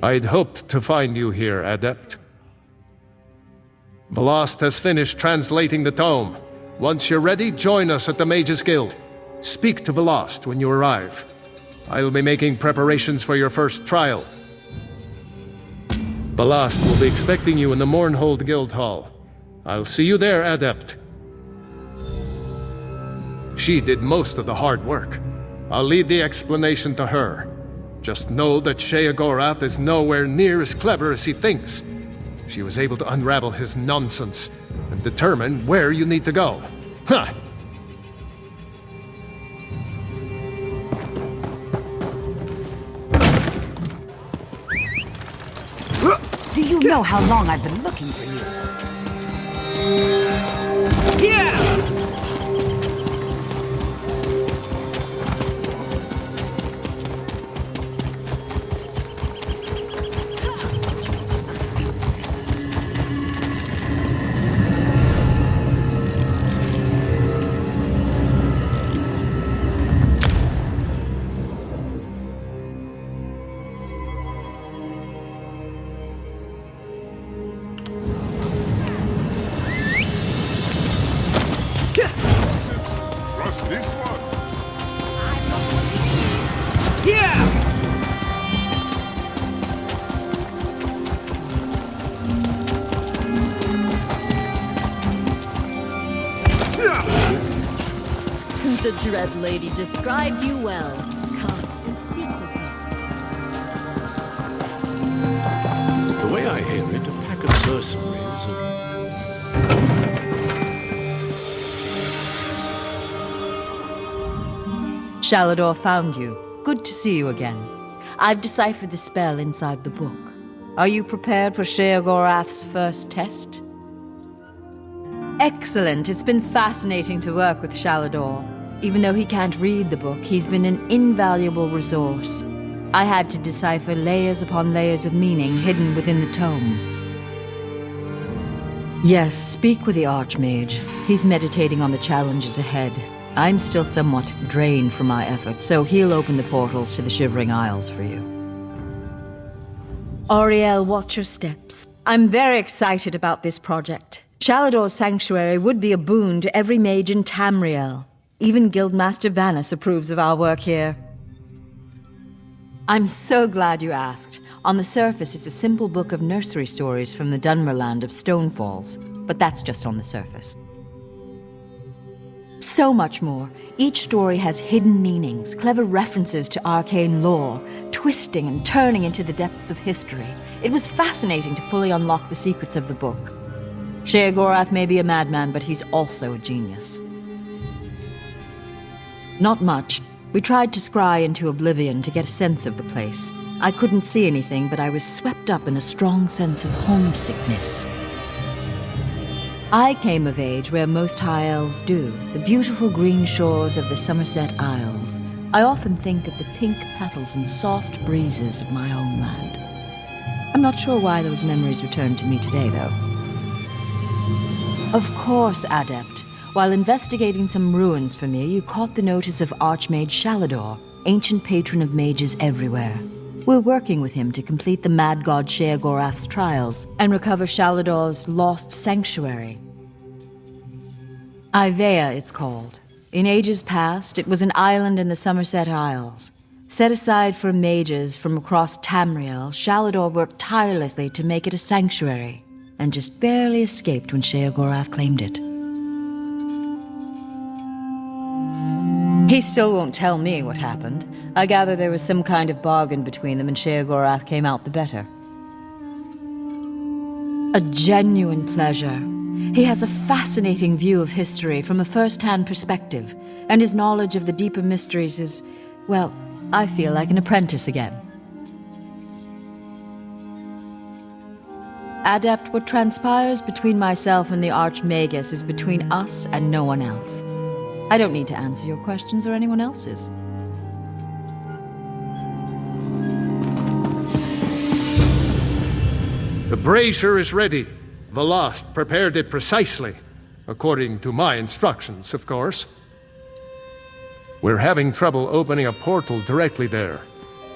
I'd hoped to find you here, Adept. Velost has finished translating the tome. Once you're ready, join us at the Mages Guild. Speak to Velost when you arrive. I'll be making preparations for your first trial. Velost will be expecting you in the Mournhold Guild Hall. I'll see you there, Adept. She did most of the hard work. I'll leave the explanation to her. Just know that Sheogorath is nowhere near as clever as he thinks. She was able to unravel his nonsense and determine where you need to go. Huh! Do you know how long I've been looking for you? Yeah! The Dread Lady described you well. Come and speak with me. The way I hear it, a pack of mercenaries Shalador found you. Good to see you again. I've deciphered the spell inside the book. Are you prepared for Sheogorath's first test? Excellent. It's been fascinating to work with Shalador. Even though he can't read the book, he's been an invaluable resource. I had to decipher layers upon layers of meaning hidden within the tome. Yes, speak with the Archmage. He's meditating on the challenges ahead. I'm still somewhat drained from my effort, so he'll open the portals to the Shivering Isles for you. Auriel, watch your steps. I'm very excited about this project. Shalador's sanctuary would be a boon to every mage in Tamriel. Even Guildmaster Vanus approves of our work here. I'm so glad you asked. On the surface, it's a simple book of nursery stories from the Dunmerland of Stonefalls, but that's just on the surface. So much more. Each story has hidden meanings, clever references to arcane lore, twisting and turning into the depths of history. It was fascinating to fully unlock the secrets of the book. Sheogorath may be a madman, but he's also a genius. Not much. We tried to scry into oblivion to get a sense of the place. I couldn't see anything, but I was swept up in a strong sense of homesickness. I came of age where most high elves do, the beautiful green shores of the Somerset Isles. I often think of the pink petals and soft breezes of my own land. I'm not sure why those memories return to me today, though. Of course, Adept. While investigating some ruins for me, you caught the notice of Archmage Shalador, ancient patron of mages everywhere. We're working with him to complete the mad god Sheogorath's trials and recover Shalador's lost sanctuary. Ivea, it's called. In ages past, it was an island in the Somerset Isles. Set aside for mages from across Tamriel, Shalador worked tirelessly to make it a sanctuary, and just barely escaped when Sheogorath claimed it. He still won't tell me what happened. I gather there was some kind of bargain between them and Sheogorath came out the better. A genuine pleasure. He has a fascinating view of history from a first-hand perspective, and his knowledge of the deeper mysteries is, well, I feel like an apprentice again. Adept, what transpires between myself and the Archmagus is between us and no one else. I don't need to answer your questions or anyone else's. The brazier is ready. Velost prepared it precisely, according to my instructions, of course. We're having trouble opening a portal directly there.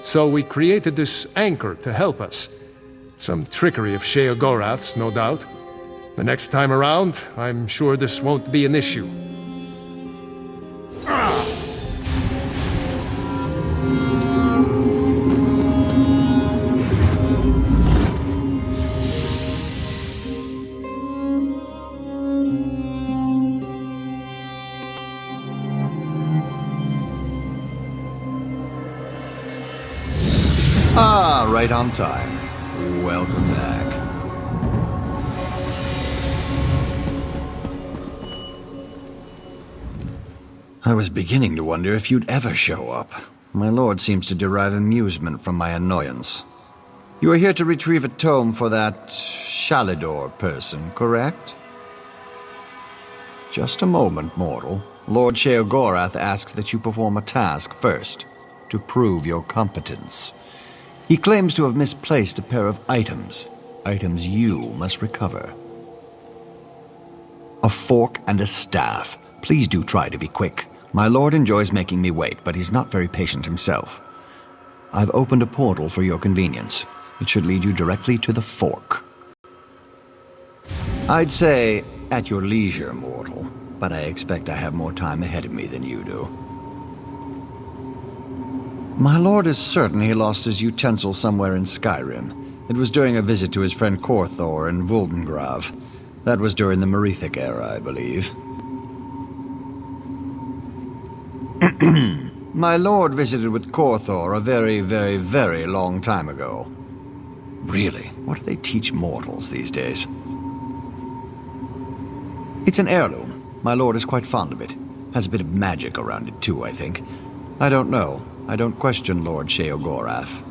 So we created this anchor to help us. Some trickery of Sheogorath's, no doubt. The next time around, I'm sure this won't be an issue. Ah, right on time. Welcome back. I was beginning to wonder if you'd ever show up. My lord seems to derive amusement from my annoyance. You are here to retrieve a tome for that Shalidor person, correct? Just a moment, mortal. Lord Sheogorath asks that you perform a task first, to prove your competence. He claims to have misplaced a pair of items you must recover. A fork and a staff. Please do try to be quick. My lord enjoys making me wait, but he's not very patient himself. I've opened a portal for your convenience. It should lead you directly to the fork. I'd say at your leisure, mortal, but I expect I have more time ahead of me than you do. My lord is certain he lost his utensil somewhere in Skyrim. It was during a visit to his friend Korthor in Vuldengrav. That was during the Merethic era, I believe. My lord visited with Korthor a very, very, very long time ago. Really, what do they teach mortals these days? It's an heirloom. My lord is quite fond of it. Has a bit of magic around it too, I think. I don't know. I don't question Lord Sheogorath.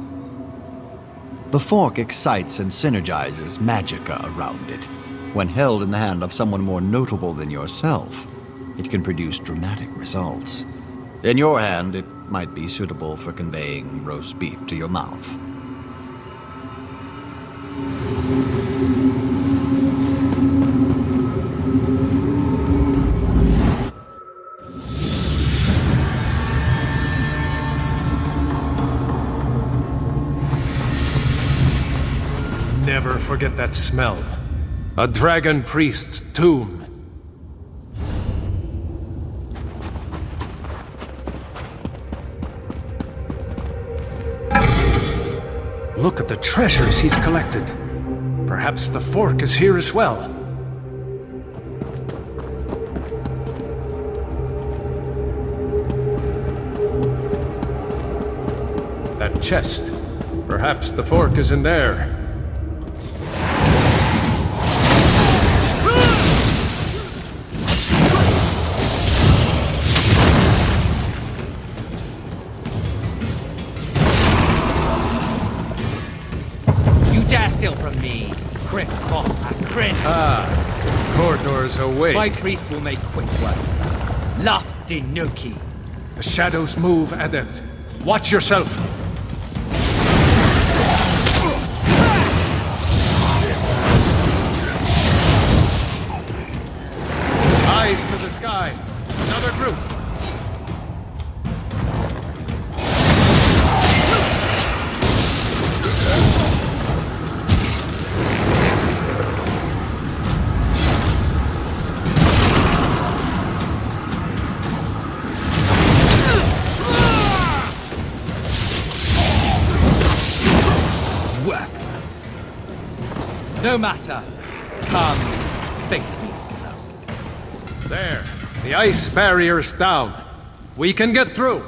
The fork excites and synergizes magicka around it. When held in the hand of someone more notable than yourself, it can produce dramatic results. In your hand, it might be suitable for conveying roast beef to your mouth. Never forget that smell. A dragon priest's tomb. Look at the treasures he's collected. Perhaps the fork is here as well. That chest. Perhaps the fork is in there. Steal from me. Crit, moth, and crit. Corridor's awake. My priest will make quick work. Lofty Nuki. The shadows move, Adept. Watch yourself. Eyes to the sky. Another group. No matter. Come, face me yourselves. There. The ice barrier's down. We can get through.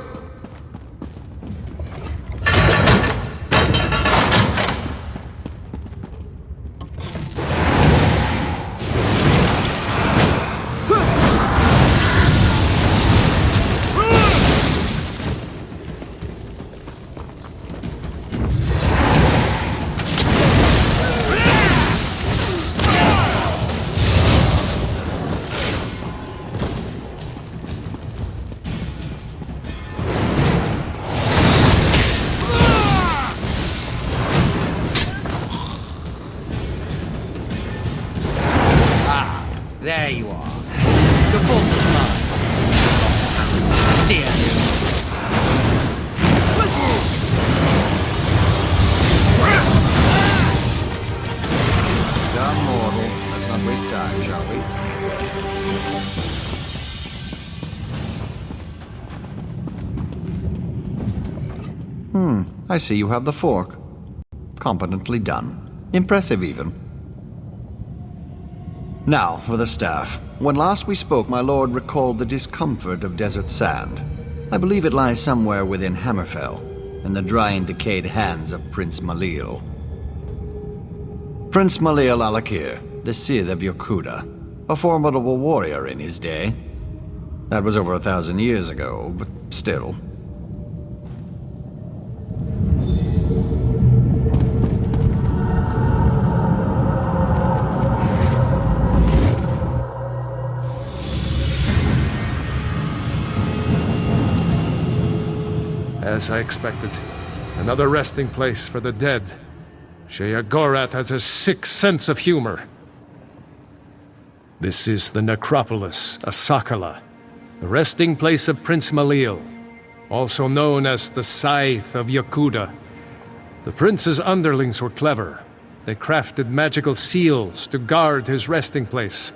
I see you have the fork. Competently done. Impressive, even. Now, for the staff. When last we spoke, my lord recalled the discomfort of desert sand. I believe it lies somewhere within Hammerfell, in the dry and decayed hands of Prince Malio. Prince Malio Alakir, the Sith of Yokuda, a formidable warrior in his day. That was over 1,000 years ago, but still. As I expected, another resting place for the dead. Sheogorath has a sick sense of humor. This is the Necropolis Asakula, the resting place of Prince Malio, also known as the Scythe of Yokuda. The prince's underlings were clever. They crafted magical seals to guard his resting place.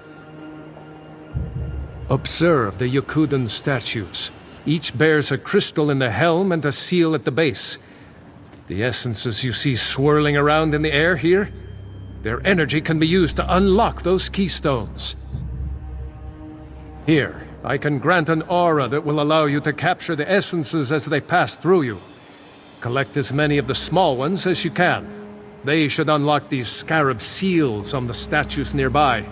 Observe the Yokudan statues. Each bears a crystal in the helm and a seal at the base. The essences you see swirling around in the air here, their energy can be used to unlock those keystones. Here, I can grant an aura that will allow you to capture the essences as they pass through you. Collect as many of the small ones as you can. They should unlock these scarab seals on the statues nearby.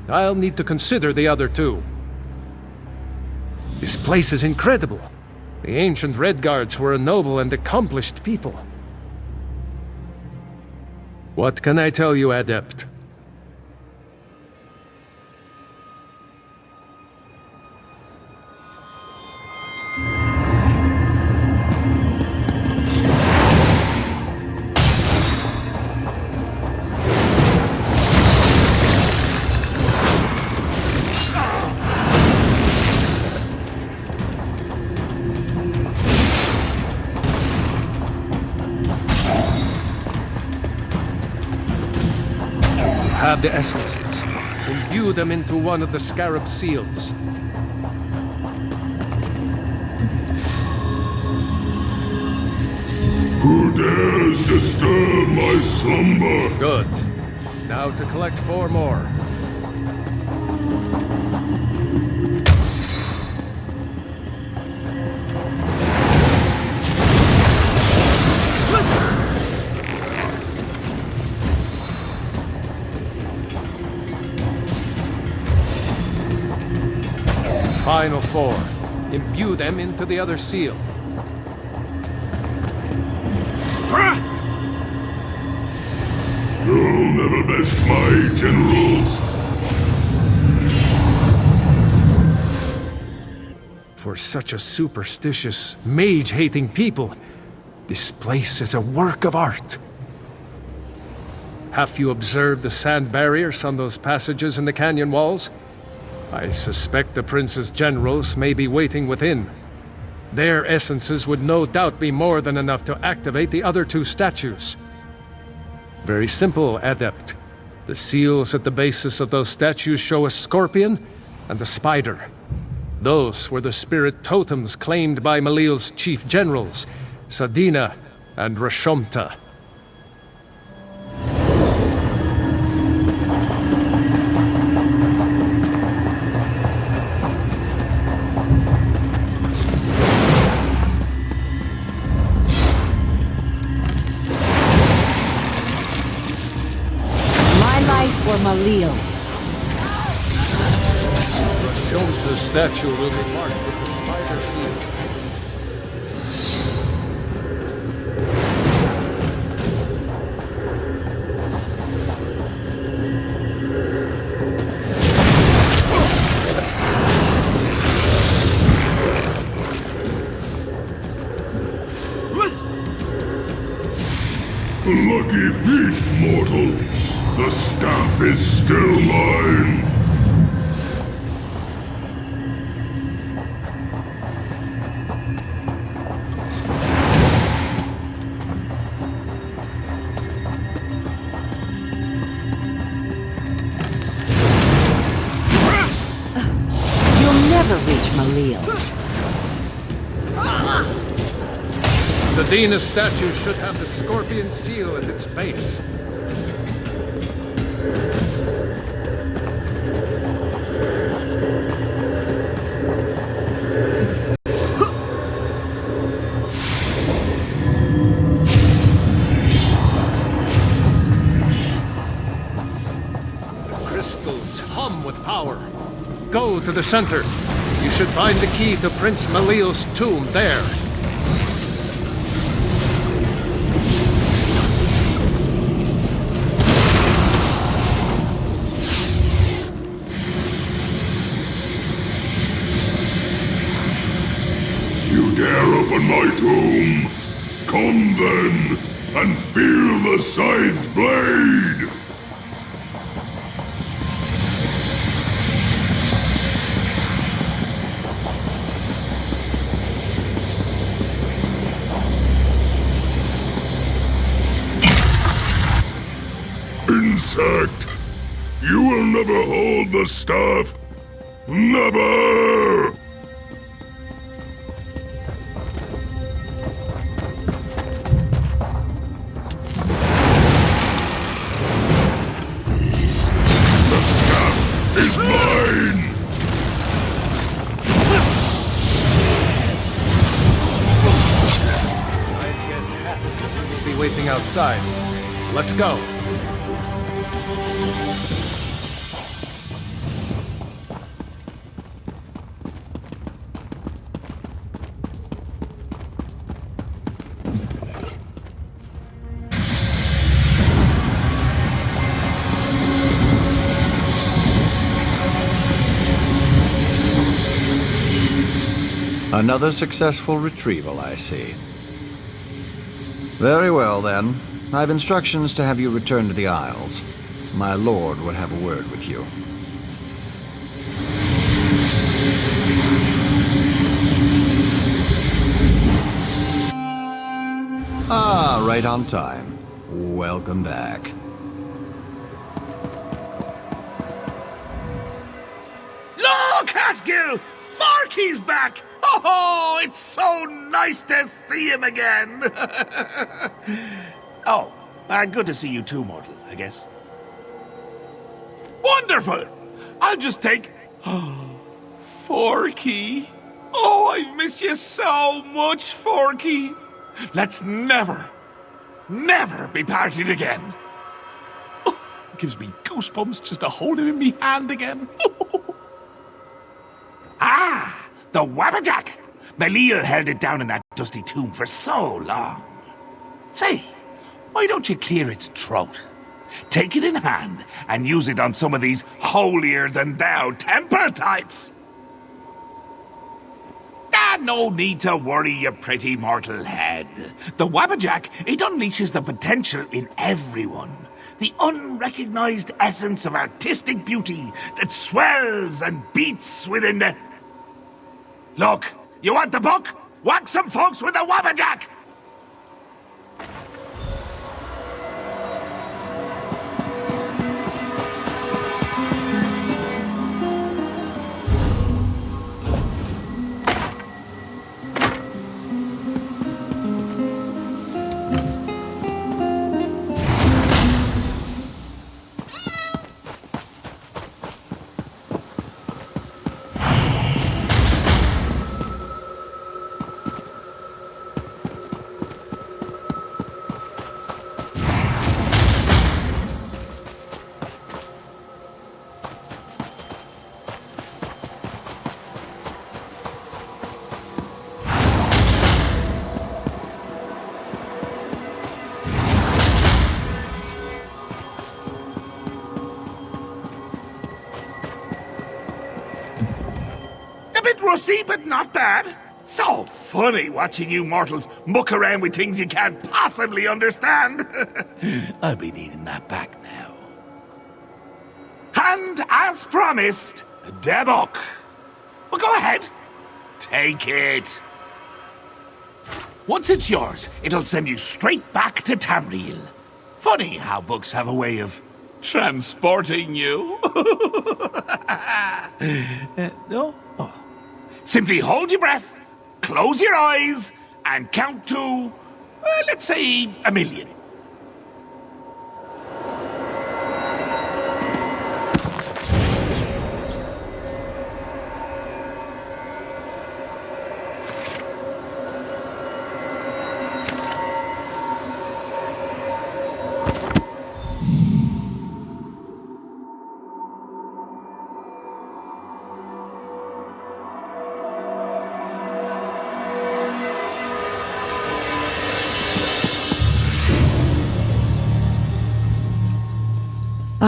I'll need to consider the other two. This place is incredible. The ancient Red Guards were a noble and accomplished people. What can I tell you, Adept? Have the essences. Imbue them into one of the scarab seals. Who dares disturb my slumber? Good. Now to collect 4 more. Final 4. Imbue them into the other seal. You'll never best my generals. For such a superstitious, mage-hating people, this place is a work of art. Have you observed the sand barriers on those passages in the canyon walls? I suspect the prince's generals may be waiting within. Their essences would no doubt be more than enough to activate the other 2 statues. Very simple, Adept. The seals at the bases of those statues show a scorpion and a spider. Those were the spirit totems claimed by Malio's chief generals, Sadina and Rashomta. For Malio. The statue will be marked with the spider seal. Lucky feat, mortal. The staff is still mine. You'll never reach Malio. Athena's statue should have the scorpion seal at its base. Crystals hum with power. Go to the center. You should find the key to Prince Malio's tomb there. You dare open my tomb? Come then, and feel the side's blade! Insect! You will never hold the staff! Never! The staff is mine! I guess Hess will be waiting outside. Let's go. Another successful retrieval, I see. Very well, then. I've instructions to have you return to the Isles. My lord would have a word with you. Ah, right on time. Welcome back. Look, Haskell! Forky's back! Oh, it's so nice to see him again! Oh, and good to see you too, Mortal, I guess. Wonderful! I'll just take... Forky! Oh, I've missed you so much, Forky! Let's never be parted again! Oh, it gives me goosebumps just to hold him in me hand again. Ah! The Wabbajack! Malio held it down in that dusty tomb for so long. Say, why don't you clear its throat? Take it in hand and use it on some of these holier-than-thou temple types. Ah, no need to worry, you pretty mortal head. The Wabbajack, it unleashes the potential in everyone. The unrecognized essence of artistic beauty that swells and beats within the... Look, you want the book? Whack some folks with the Wabbajack! Rusty, but not bad. So funny watching you mortals muck around with things you can't possibly understand. I'll be needing that back now. And as promised, the book. Well, go ahead. Take it. Once it's yours, it'll send you straight back to Tamriel. Funny how books have a way of transporting you. No? Oh. Simply hold your breath, close your eyes, and count to Let's say 1 million.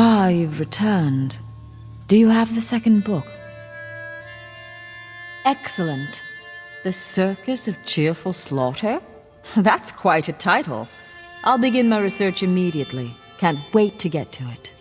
Ah, you've returned. Do you have the second book? Excellent. The Circus of Cheerful Slaughter? That's quite a title. I'll begin my research immediately. Can't wait to get to it.